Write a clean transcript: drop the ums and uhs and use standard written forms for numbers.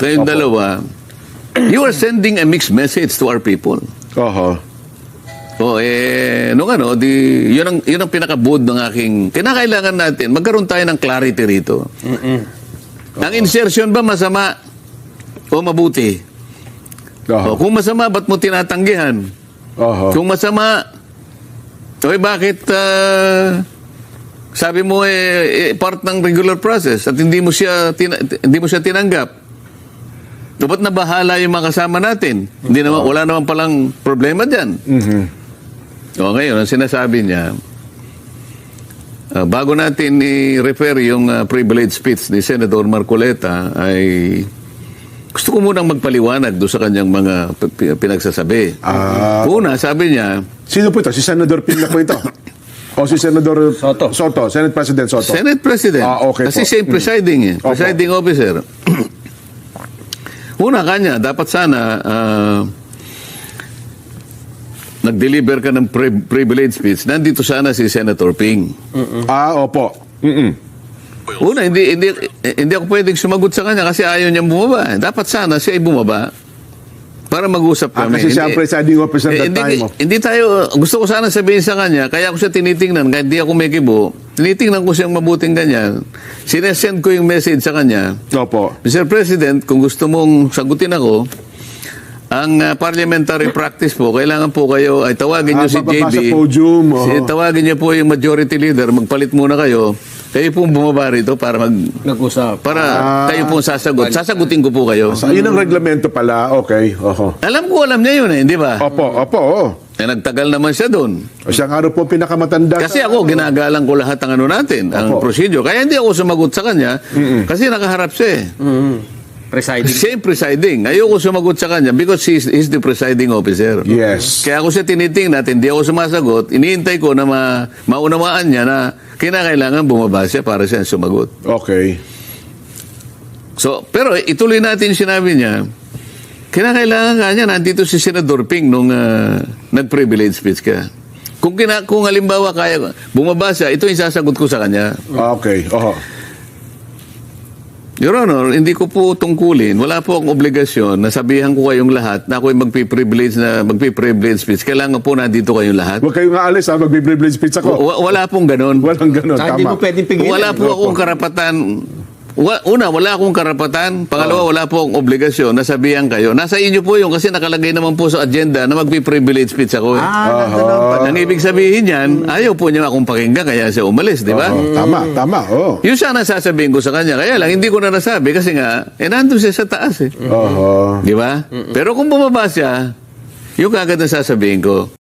Kayong dalawa, you are sending a mixed message to our people. Oho. Yun ang pinaka-bood ng aking, kinakailangan natin, magkaroon tayo ng clarity rito. Ang insertion ba masama o mabuti? Oho. Kung masama, ba't mo tinatanggihan? Oho. Kung masama, bakit sabi mo part ng regular process at hindi mo siya tinanggap? Dapat na bahala yung mga kasama natin. Wala naman palang problema diyan. O ngayon, ang sinasabi niya, bago natin i-refer yung privilege speech ni Senator Marcoleta, ay gusto ko munang magpaliwanag doon sa kanyang mga pinagsasabi. Una, sabi niya, Sino po ito? Si Senador Ping na po ito? O si Senador Soto? Senate President Soto? Senate President. Okay Kasi po. siya yung presiding officer. Una kanya, dapat sana nag-deliver ka ng privilege speech. Nandito sana si Senator Ping. Opo. Una, hindi ako pwedeng sumagot sa kanya kasi ayaw niyang bumaba. Dapat sana siya ay bumaba para mag-usap kami. Kasi siya ang presiding officer that time. Hindi tayo, gusto ko sana sabihin sa kanya, kaya ako siya tinitingnan, kahit hindi ako may kibo, tinitingnan ko siyang mabuting ganyan. Sinesend ko yung message sa kanya. Opo. Mr. President, kung gusto mong sagutin ako, ang parliamentary practice po, kailangan po kayo ay tawagin niyo si bababa JB. sa podium. Tawagin niyo po yung majority leader, magpalit muna kayo. Kayo pong bumaba rito para Nag-usap. para kayo pong sasagot. Sasagutin ko po kayo. Yun ang reglamento pala. Okay. Oho. Alam niya yun di ba? Opo. Nagtagal naman siya doon. Siya nga rin po pinakamatanda. Kasi ako, ginagalang ko lahat ng natin, ang procedure. Kaya hindi ako sumagot sa kanya, kasi nakaharap siya Presiding. Siya yung presiding. Ayoko sumagot sa kanya because he's the presiding officer. Yes. Kaya ako siya tinitingnan, hindi ako sumasagot, iniintay ko na maunawaan niya na kinakailangan bumaba siya para siya sumagot. Okay. So, pero ituloy natin sinabi niya, kinakailangan nga niya, nandito si Senador Ping nung nag-privilege speech ka. Kung halimbawa kaya bumaba siya, ito yung sasagot ko sa kanya. Okay. Oho. Your Honor, hindi ko po tungkulin. Wala po akong obligasyon na sabihan ko kayong lahat na ako'y magpi-privilege speech. Kailangan po nandito kayong lahat. Huwag kayong aalis Magbi-privilege speech ako. Wala pong ganon. Walang ganun. Saka hindi mo Tama. pwedeng pigilan. Wala po akong karapatan. Una, wala akong karapatan. Pangalawa, wala po akong obligasyon na sabihan kayo. Nasa inyo po yung kasi nakalagay naman po sa agenda na magpi-privilege speech ako. Ang ibig sabihin yan, ayaw po niya akong pakinggan kaya siya umalis, di ba? Tama. Yun sana sasabihin ko sa kanya. Kaya lang, hindi ko na nasabi kasi nga, nandun siya sa taas . Oho. Di ba? Pero kung bumaba siya, yung kagad na sasabihin ko.